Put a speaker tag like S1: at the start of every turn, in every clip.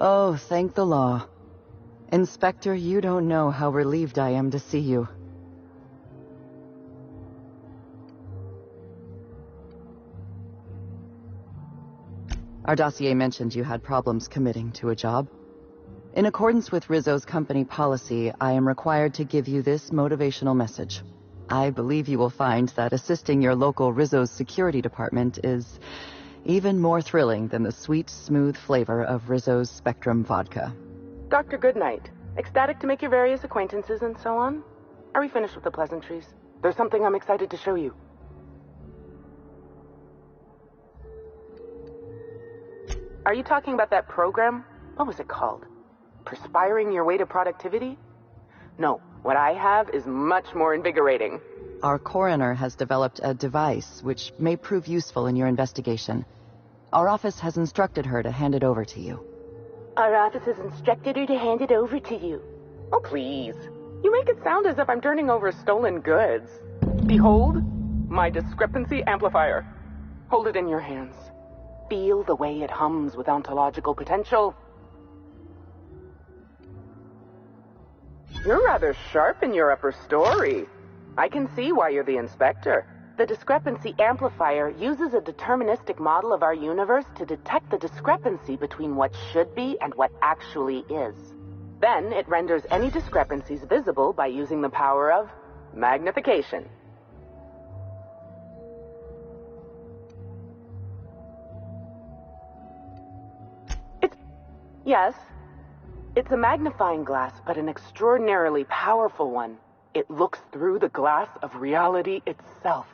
S1: Oh, thank the law. Inspector, you don't know how relieved I am to see you. Our dossier mentioned you had problems committing to a job. In accordance with Rizzo's company policy, I am required to give you this motivational message. I believe you will find that assisting your local Rizzo's security department is even more thrilling than the sweet, smooth flavor of Rizzo's Spectrum vodka.
S2: Dr. Goodnight, ecstatic to make your various acquaintances and so on? Are we finished with the pleasantries? There's something I'm excited to show you. Are you talking about that program? What was it called? Perspiring your way to productivity? No, what I have is much more invigorating.
S1: Our coroner has developed a device which may prove useful in your investigation. Our office has instructed her to hand it over to you.
S2: Our office has instructed her to hand it over to you. Oh, please. You make it sound as if I'm turning over stolen goods. Behold, my discrepancy amplifier. Hold it in your hands. Feel the way it hums with ontological potential. You're rather sharp in your upper story. I can see why you're the inspector. The discrepancy amplifier uses a deterministic model of our universe to detect the discrepancy between what should be and what actually is. Then it renders any discrepancies visible by using the power of magnification. Yes, it's a magnifying glass, but an extraordinarily powerful one. It looks through the glass of reality itself.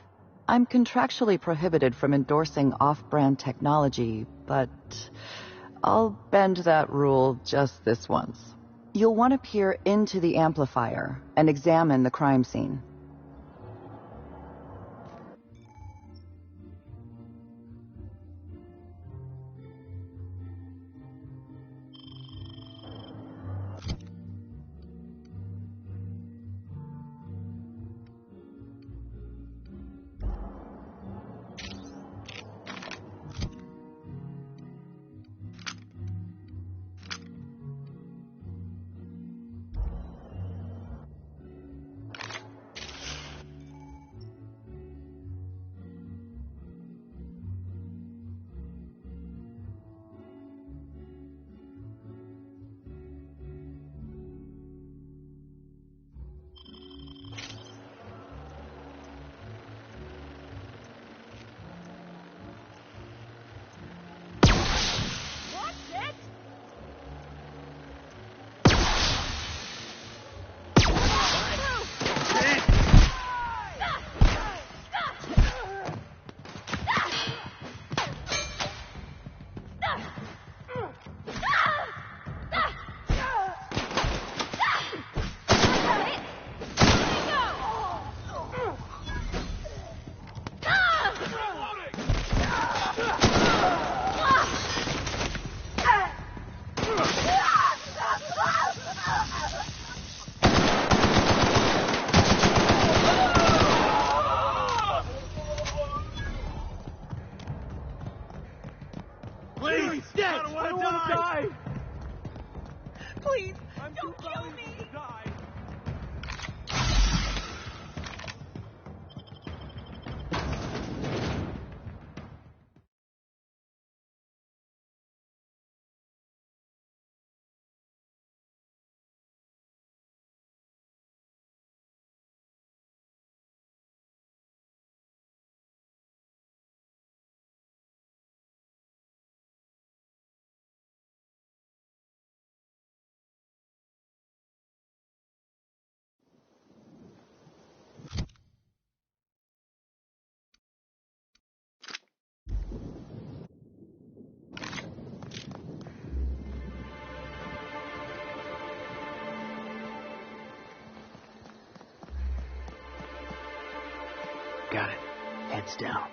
S1: I'm contractually prohibited from endorsing off-brand technology, but I'll bend that rule just this once. You'll want to peer into the amplifier and examine the crime scene.
S3: Got it. Heads down.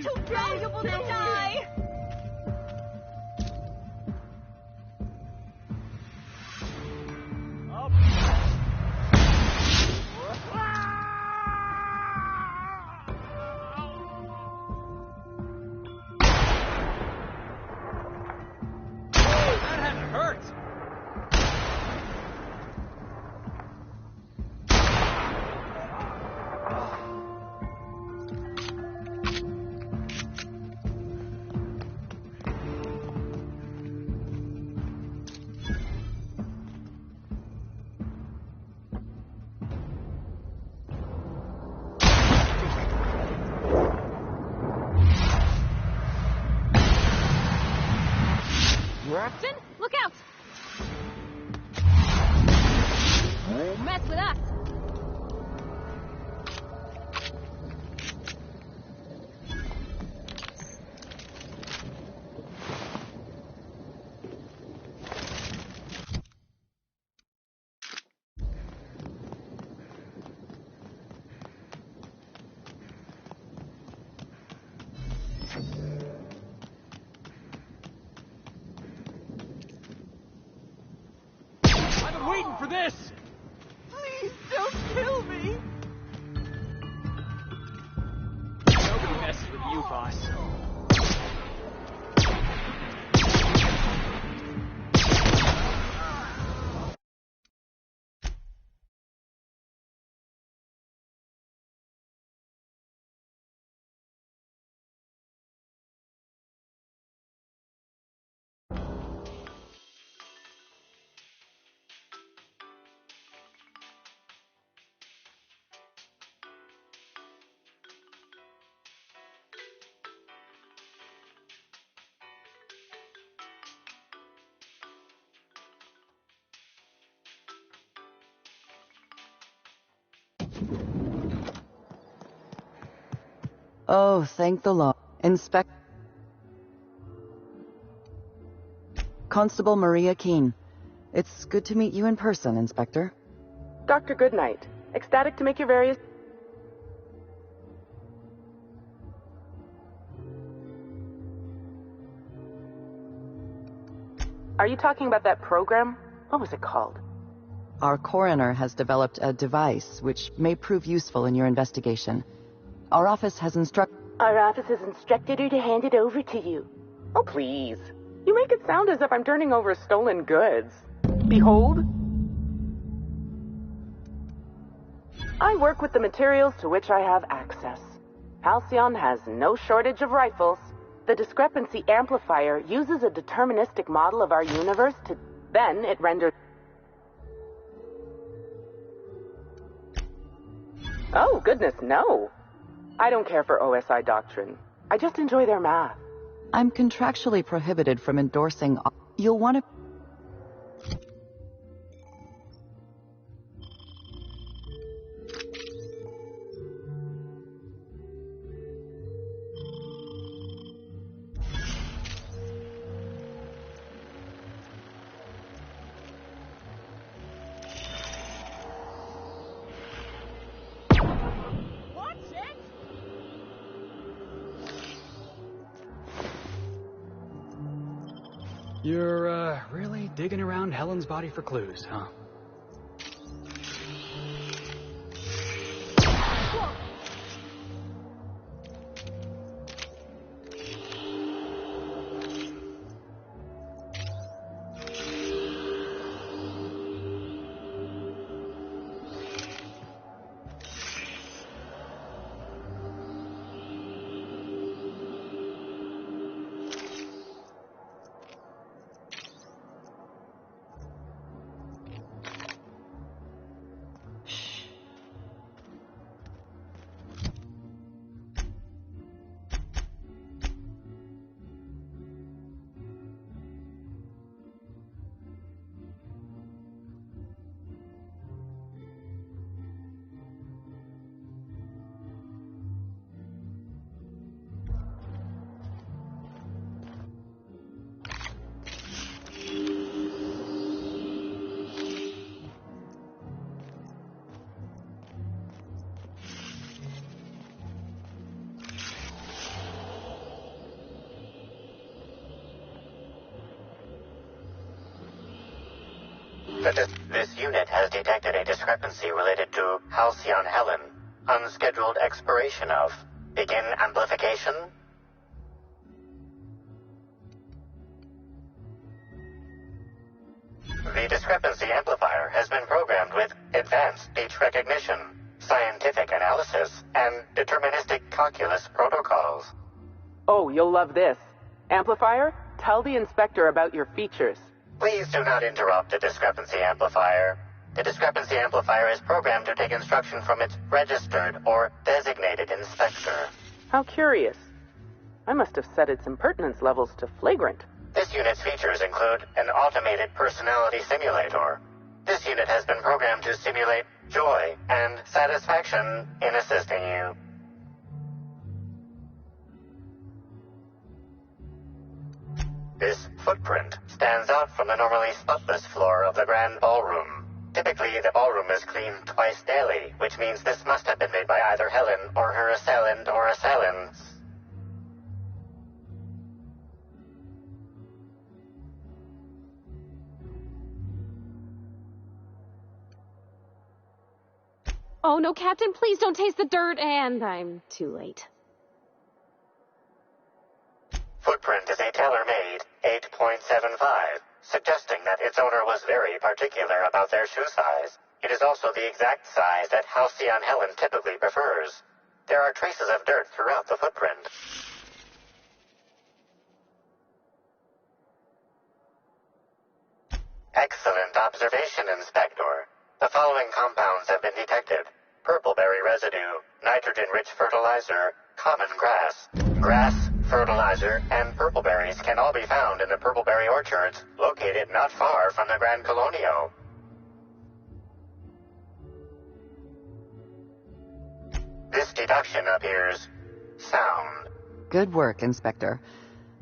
S3: Too valuable to die! Finn, look out! Mess with us!
S4: Waiting for this!
S3: Please don't kill me!
S4: Nobody messes with you, boss.
S1: Oh, thank the Lord. Constable Maria Keene. It's good to meet you in person, Inspector.
S2: Dr. Goodnight. Ecstatic to make your various... Are you talking about that program? What was it called?
S1: Our coroner has developed a device which may prove useful in your investigation. Our office has instructed
S2: her to hand it over to you. Oh, please. You make it sound as if I'm turning over stolen goods. Behold. I work with the materials to which I have access. Halcyon has no shortage of rifles. The discrepancy amplifier uses a deterministic model of our universe to... Then it renders... Oh, goodness, no. I don't care for OSI doctrine. I just enjoy their math.
S1: I'm contractually prohibited from endorsing... You'll want to...
S4: You're, really digging around Helen's body for clues, huh?
S5: This unit has detected a discrepancy related to Halcyon Helen. Unscheduled expiration of. Begin amplification. The discrepancy amplifier has been programmed with advanced speech recognition, scientific analysis, and deterministic calculus protocols.
S2: Oh, you'll love this. Amplifier, tell the inspector about your features.
S5: Please do not interrupt the discrepancy amplifier. The discrepancy amplifier is programmed to take instruction from its registered or designated inspector.
S2: How curious. I must have set its impertinence levels to flagrant.
S5: This unit's features include an automated personality simulator. This unit has been programmed to simulate joy and satisfaction in assisting you. This footprint stands out from the normally spotless floor of the grand ballroom. Typically, the ballroom is cleaned twice daily, which means this must have been made by either Helen or her assailant or assailants.
S3: Oh, no, Captain, please don't taste the dirt, and I'm too late.
S5: Footprint is a tailor-made 8.75, suggesting that its owner was very particular about their shoe size. It is also the exact size that Halcyon Helen typically prefers. There are traces of dirt throughout the footprint. Excellent observation, Inspector. The following compounds have been detected. Purpleberry residue, nitrogen-rich fertilizer, common grass. Grass, fertilizer, and purpleberries can all be found in the purpleberry orchards located not far from the Grand Colonio. This deduction appears sound.
S1: Good work, Inspector.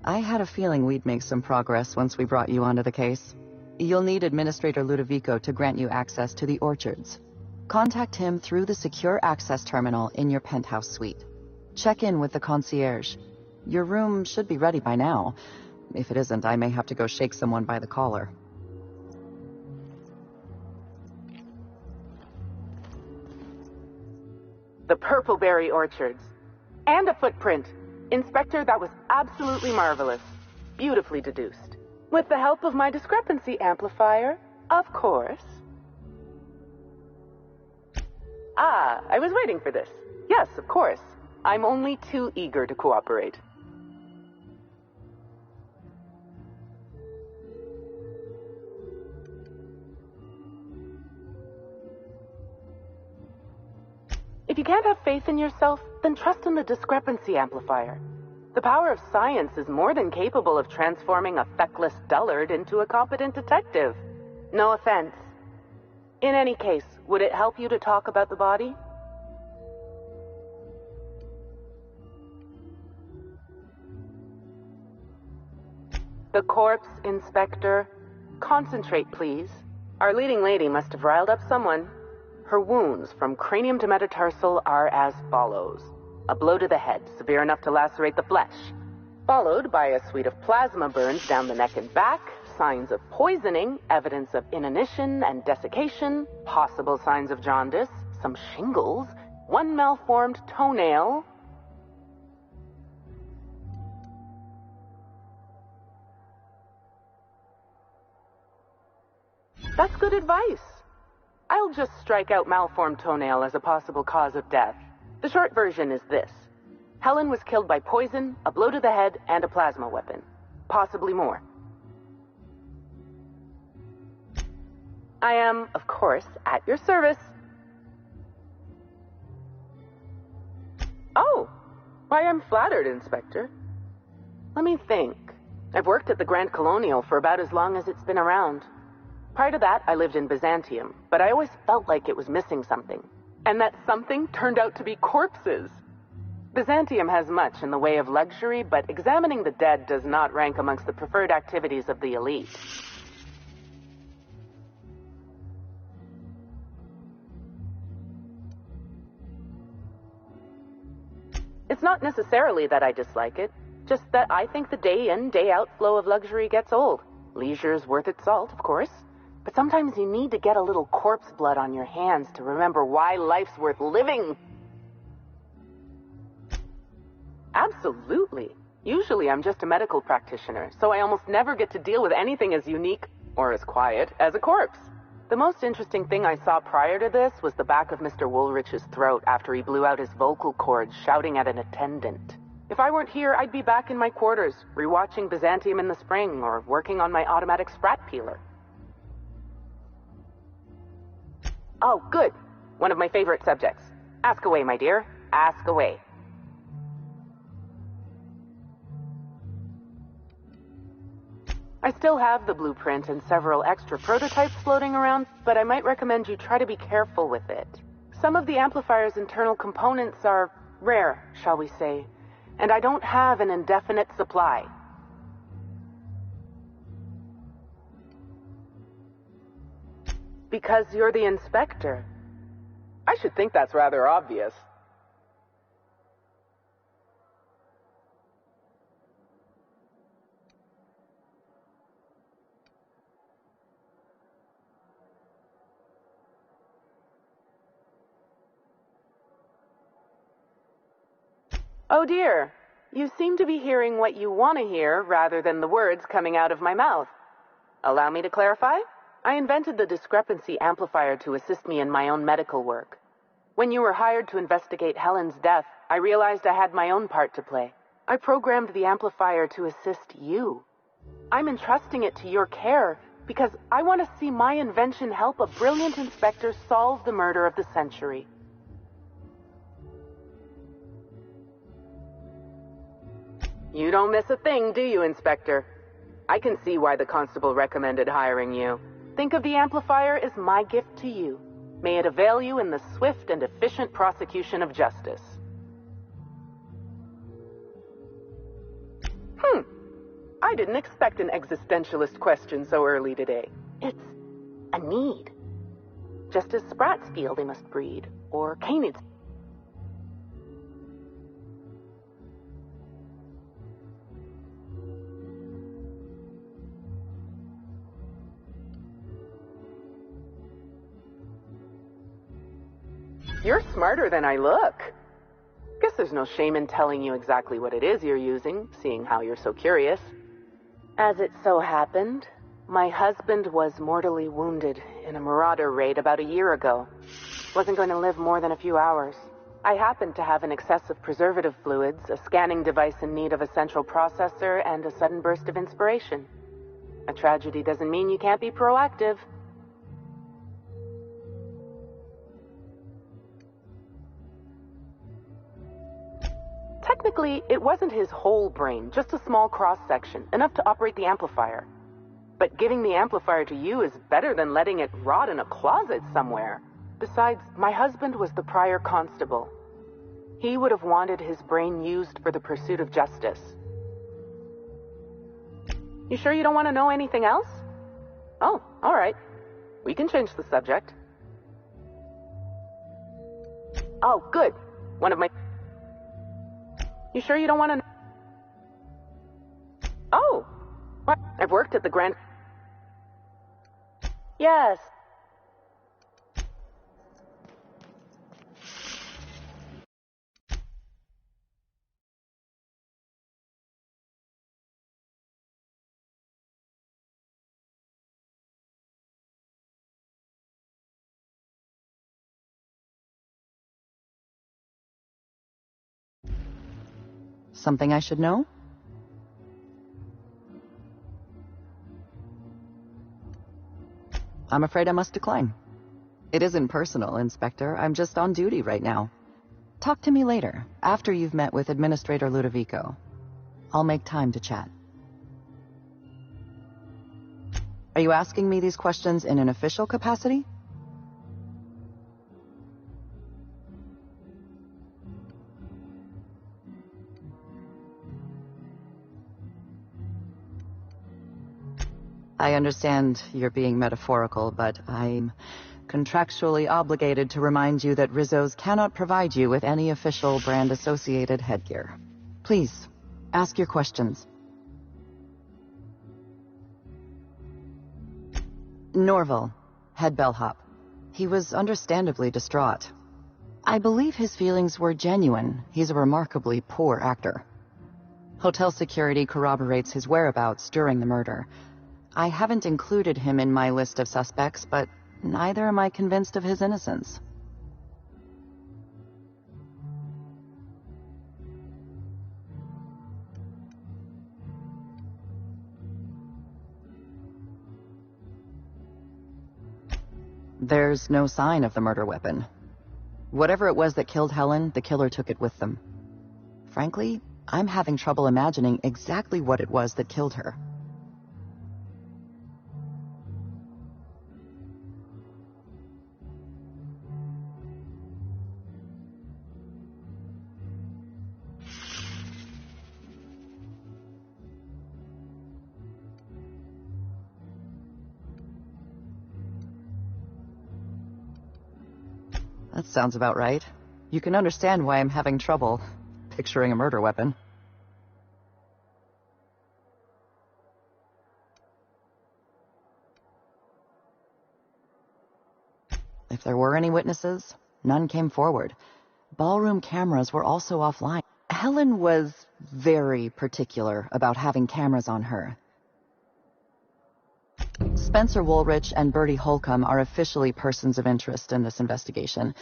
S1: I had a feeling we'd make some progress once we brought you onto the case. You'll need Administrator Ludovico to grant you access to the orchards. Contact him through the secure access terminal in your penthouse suite. Check in with the concierge. Your room should be ready by now. If it isn't, I may have to go shake someone by the collar.
S2: The Purpleberry Orchards. And a footprint. Inspector, that was absolutely marvelous. Beautifully deduced. With the help of my discrepancy amplifier, of course. Ah, I was waiting for this. Yes, of course. I'm only too eager to cooperate. If you can't have faith in yourself, then trust in the discrepancy amplifier. The power of science is more than capable of transforming a feckless dullard into a competent detective. No offense. In any case, would it help you to talk about the body? The corpse, Inspector. Concentrate, please. Our leading lady must have riled up someone. Her wounds from cranium to metatarsal are as follows. A blow to the head, severe enough to lacerate the flesh. Followed by a suite of plasma burns down the neck and back, signs of poisoning, evidence of inanition and desiccation, possible signs of jaundice, some shingles, one malformed toenail. That's good advice. I'll just strike out malformed toenail as a possible cause of death. The short version is this. Helen was killed by poison, a blow to the head, and a plasma weapon. Possibly more. I am, of course, at your service. Oh, why, I'm flattered, Inspector. Let me think. I've worked at the Grand Colonial for about as long as it's been around. Prior to that, I lived in Byzantium, but I always felt like it was missing something. And that something turned out to be corpses. Byzantium has much in the way of luxury, but examining the dead does not rank amongst the preferred activities of the elite. It's not necessarily that I dislike it, just that I think the day in, day out flow of luxury gets old. Leisure's worth its salt, of course, but But sometimes you need to get a little corpse blood on your hands to remember why life's worth living. Absolutely. Usually I'm just a medical practitioner, so I almost never get to deal with anything as unique, or as quiet, as a corpse. The most interesting thing I saw prior to this was the back of Mr. Woolrich's throat after he blew out his vocal cords shouting at an attendant. If I weren't here, I'd be back in my quarters, rewatching Byzantium in the Spring, or working on my automatic sprat peeler. Oh, good. One of my favorite subjects. Ask away, my dear. Ask away. I still have the blueprint and several extra prototypes floating around, but I might recommend you try to be careful with it. Some of the amplifier's internal components are rare, shall we say, and I don't have an indefinite supply. Because you're the inspector. I should think that's rather obvious. Oh dear, you seem to be hearing what you want to hear rather than the words coming out of my mouth. Allow me to clarify? I invented the discrepancy amplifier to assist me in my own medical work. When you were hired to investigate Helen's death, I realized I had my own part to play. I programmed the amplifier to assist you. I'm entrusting it to your care because I want to see my invention help a brilliant inspector solve the murder of the century. You don't miss a thing, do you, Inspector? I can see why the constable recommended hiring you. Think of the amplifier as my gift to you. May it avail you in the swift and efficient prosecution of justice. I didn't expect an existentialist question so early today. It's a need. Just as sprats feel they must breed, or canids. You're smarter than I look. Guess there's no shame in telling you exactly what it is you're using, seeing how you're so curious. As it so happened, my husband was mortally wounded in a marauder raid about a year ago. Wasn't going to live more than a few hours. I happened to have an excess of preservative fluids, a scanning device in need of a central processor, and a sudden burst of inspiration. A tragedy doesn't mean you can't be proactive. Technically, it wasn't his whole brain, just a small cross-section, enough to operate the amplifier. But giving the amplifier to you is better than letting it rot in a closet somewhere. Besides, my husband was the prior constable. He would have wanted his brain used for the pursuit of justice. You sure you don't want to know anything else? Oh, all right. We can change the subject. Oh, good. One of my... You sure you don't want to... Oh! What? I've worked at the Grand... Yes.
S1: Something I should know? I'm afraid I must decline. It isn't personal, Inspector. I'm just on duty right now. Talk to me later, after you've met with Administrator Ludovico. I'll make time to chat. Are you asking me these questions in an official capacity? I understand you're being metaphorical, but I'm contractually obligated to remind you that Rizzo's cannot provide you with any official brand-associated headgear. Please, ask your questions. Norval, head bellhop. He was understandably distraught. I believe his feelings were genuine. He's a remarkably poor actor. Hotel security corroborates his whereabouts during the murder. I haven't included him in my list of suspects, but neither am I convinced of his innocence. There's no sign of the murder weapon. Whatever it was that killed Helen, the killer took it with them. Frankly, I'm having trouble imagining exactly what it was that killed her. That sounds about right. You can understand why I'm having trouble picturing a murder weapon. If there were any witnesses, none came forward. Ballroom cameras were also offline. Helen was very particular about having cameras on her. Spencer Woolrich and Bertie Holcomb are officially persons of interest in this investigation.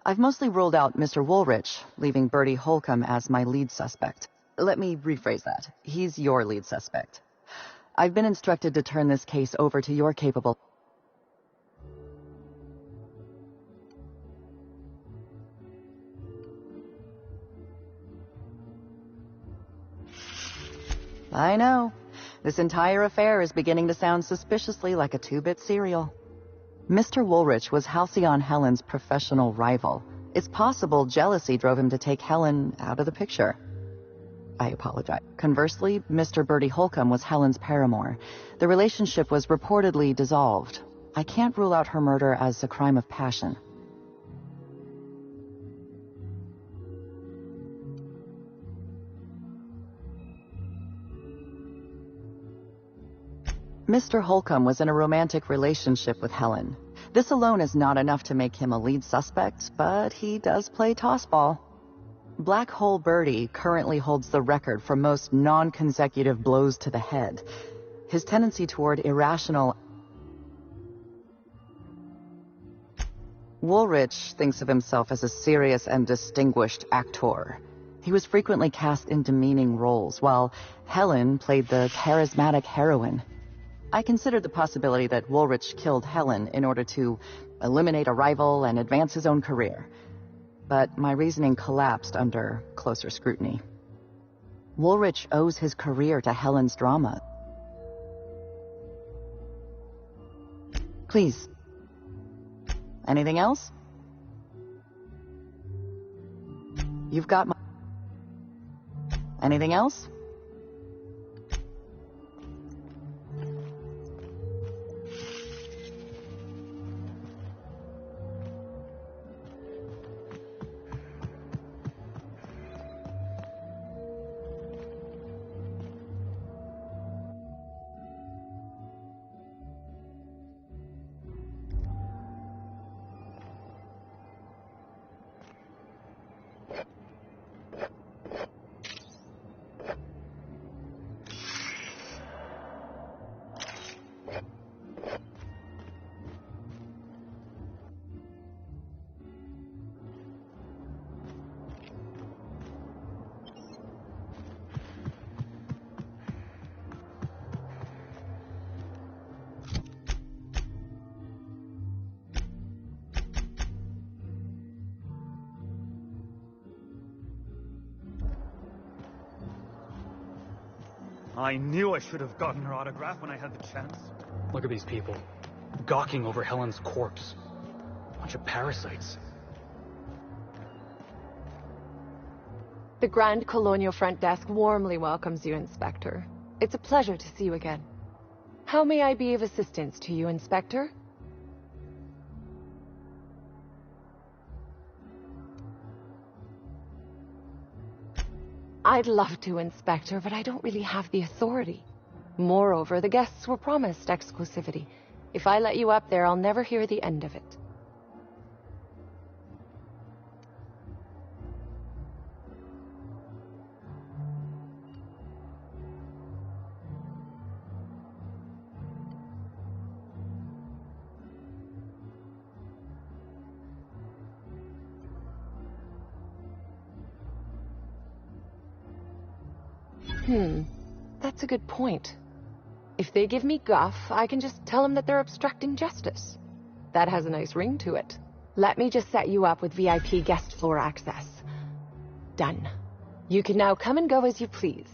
S1: I've mostly ruled out Mr. Woolrich, leaving Bertie Holcomb as my lead suspect. Let me rephrase that. He's your lead suspect. I've been instructed to turn this case over to your capable... I know. This entire affair is beginning to sound suspiciously like a 2-bit serial. Mr. Woolrich was Halcyon Helen's professional rival. It's possible jealousy drove him to take Helen out of the picture. I apologize. Conversely, Mr. Bertie Holcomb was Helen's paramour. The relationship was reportedly dissolved. I can't rule out her murder as a crime of passion. Mr. Holcomb was in a romantic relationship with Helen. This alone is not enough to make him a lead suspect, but he does play tossball. Black Hole Bertie currently holds the record for most non-consecutive blows to the head. His tendency toward irrational... Woolrich thinks of himself as a serious and distinguished actor. He was frequently cast in demeaning roles, while Helen played the charismatic heroine. I considered the possibility that Woolrich killed Helen in order to eliminate a rival and advance his own career. But my reasoning collapsed under closer scrutiny. Woolrich owes his career to Helen's drama. Please. Anything else? You've got my... Anything else?
S4: I knew I should have gotten her autograph when I had the chance. Look at these people, gawking over Helen's corpse. Bunch of parasites.
S6: The Grand Colonial Front Desk warmly welcomes you, Inspector. It's a pleasure to see you again. How may I be of assistance to you, Inspector? I'd love to, Inspector, but I don't really have the authority. Moreover, the guests were promised exclusivity. If I let you up there, I'll never hear the end of it. That's a good point. If they give me guff, I can just tell them that they're obstructing justice. That has a nice ring to it. Let me just set you up with VIP guest floor access. Done. You can now come and go as you please.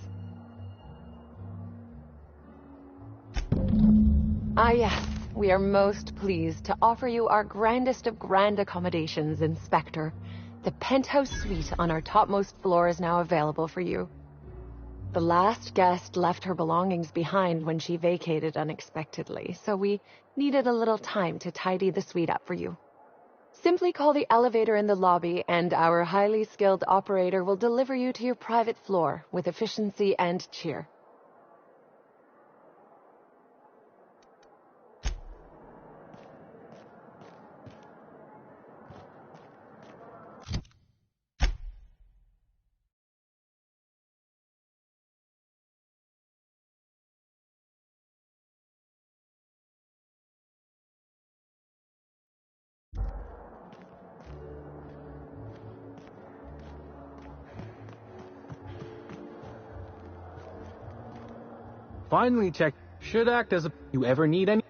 S6: Ah yes, we are most pleased to offer you our grandest of grand accommodations, Inspector. The penthouse suite on our topmost floor is now available for you. The last guest left her belongings behind when she vacated unexpectedly, so we needed a little time to tidy the suite up for you. Simply call the elevator in the lobby, and our highly skilled operator will deliver you to your private floor with efficiency and cheer.
S7: Finally check. Should act as a... You ever need any...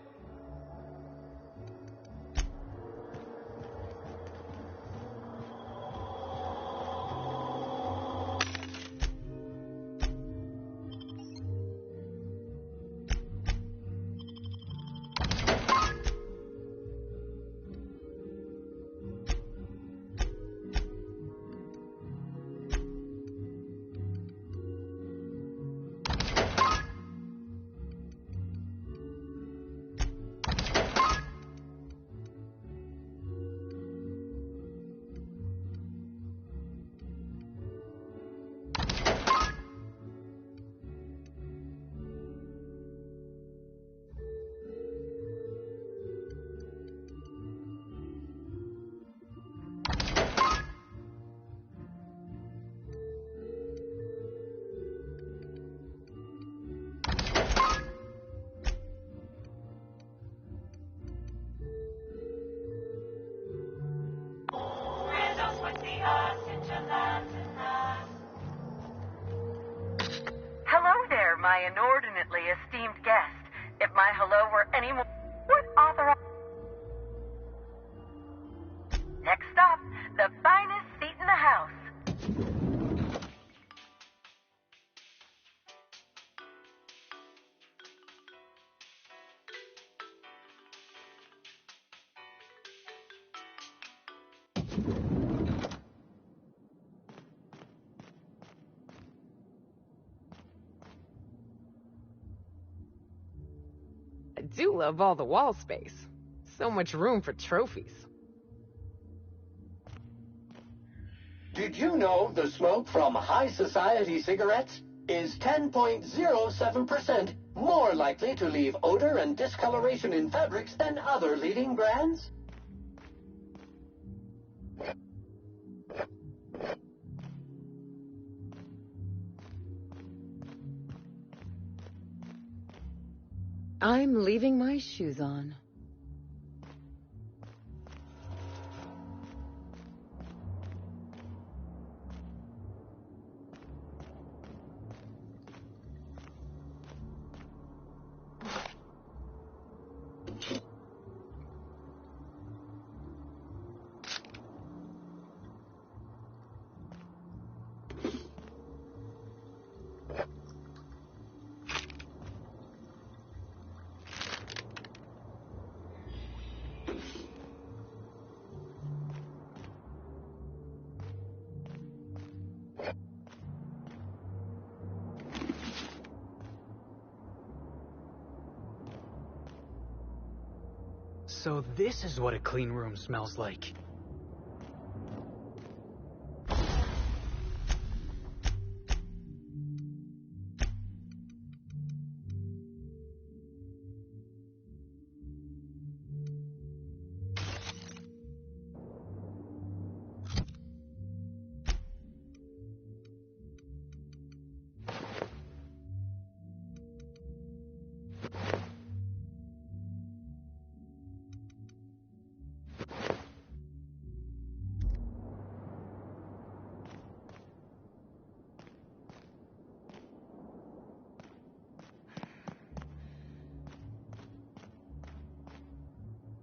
S8: Hello there, my inordinately esteemed guest. If my hello were any more... would authorize... Next stop, the finest seat in the house.
S9: I do love all the wall space. So much room for trophies.
S10: Did you know the smoke from high society cigarettes is 10.07% more likely to leave odor and discoloration in fabrics than other leading brands?
S1: I'm leaving my shoes on.
S4: So this is what a clean room smells like.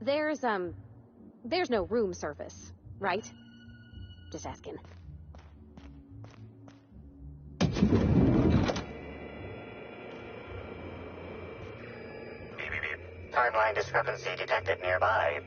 S3: there's no room service, right? Just asking.
S5: Timeline discrepancy detected nearby.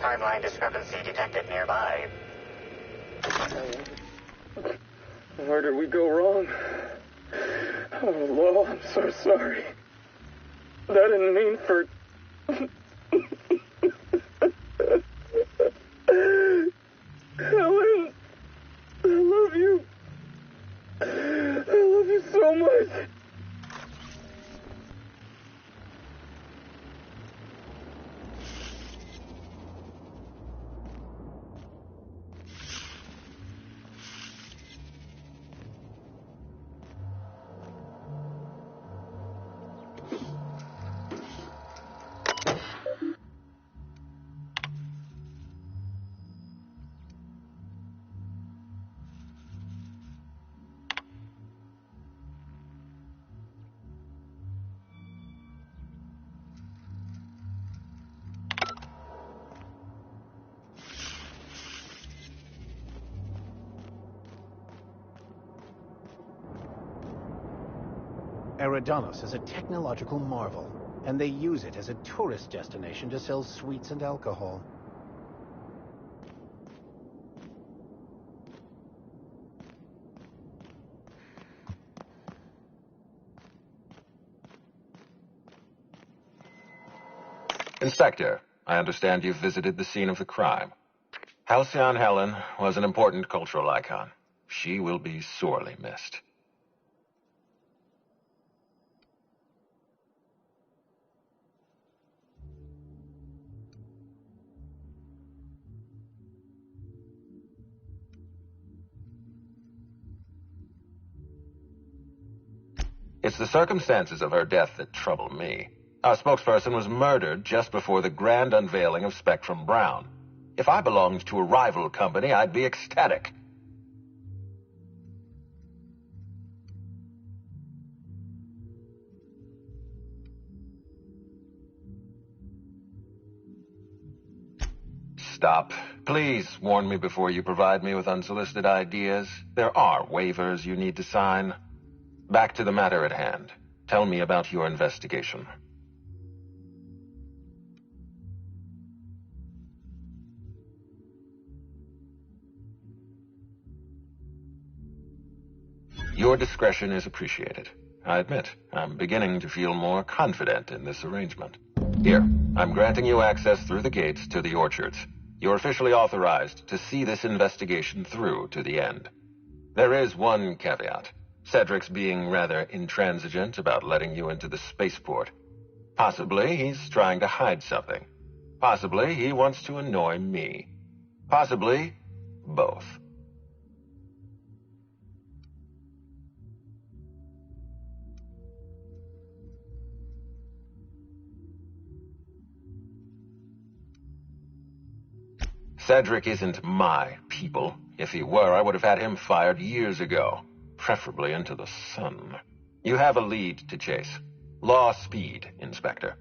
S5: Timeline discrepancy detected nearby.
S11: Where did we go wrong? Oh, Lo, I'm so sorry. I didn't mean for... Helen, I love you. I love you so much.
S12: Eridanos is a technological marvel, and they use it as a tourist destination to sell sweets and alcohol.
S13: Inspector, I understand you've visited the scene of the crime. Halcyon Helen was an important cultural icon. She will be sorely missed. It's the circumstances of her death that trouble me. Our spokesperson was murdered just before the grand unveiling of Spectrum Brown. If I belonged to a rival company, I'd be ecstatic. Stop. Please warn me before you provide me with unsolicited ideas. There are waivers you need to sign. Back to the matter at hand. Tell me about your investigation. Your discretion is appreciated. I admit, I'm beginning to feel more confident in this arrangement. Here, I'm granting you access through the gates to the orchards. You're officially authorized to see this investigation through to the end. There is one caveat. Cedric's being rather intransigent about letting you into the spaceport. Possibly he's trying to hide something. Possibly he wants to annoy me. Possibly both. Cedric isn't my people. If he were, I would have had him fired years ago. Preferably into the sun. You have a lead to chase. Law speed, Inspector.